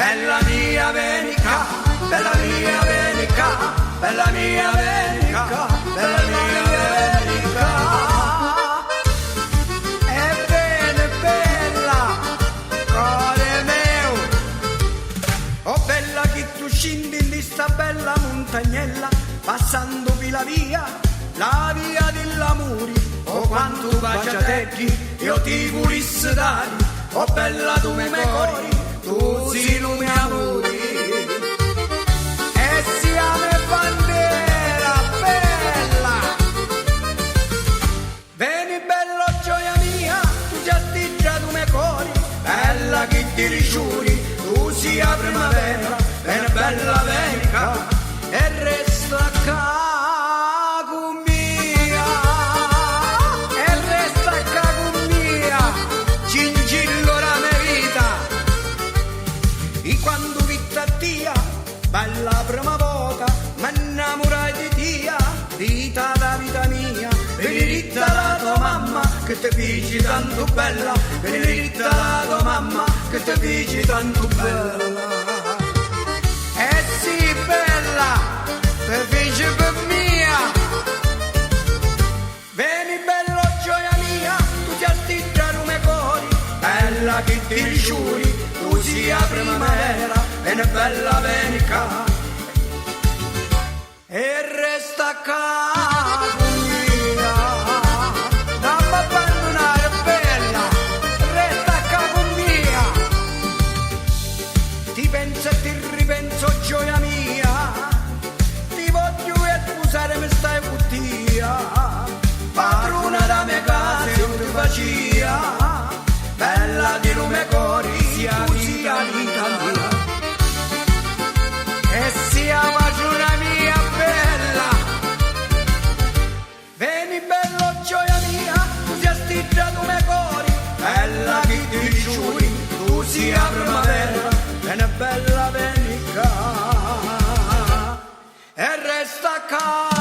bella mia venica, bella mia venica, bella mia venica, bella mia venica. E bene bella, cuore mio, oh bella che tu scendi in sta bella montagnella, passando la via dell'amore, oh quanto bacia te io ti volessi dare, oh bella tu mi cori, tu sei lo mio amore. E siamo bandiera bella, vieni bello gioia mia, tu già stiggia tu mi cori, bella che ti ricciuri, tu sei la primavera, vieni bella venica, e resta qua. Quando vita tia, bella prima volta, mi innamorai di tia, vita da vita mia, beneditta la tua mamma, che ti feci tanto bella, beneditta la tua mamma, che ti feci tanto bella. E sì bella, ti feci per mia, vieni bello gioia mia, tu ti attiggia come cori, bella che ti ricciuri, tu sia primavera e una bella venica e resta qua con mia, non mi abbandonare bella, resta qua con mia, ti penso e ti ripenso gioia mia, ti voglio e scusare mi stai buttia, padrona da mia casa io ti facia, bella di lume cori, sia vita mia, e sia magiona mia bella, vieni bello gioia mia, tu sia stiggia tu me cori, bella che ti giuri, tu sia primavera, e una bella venica, e resta qua.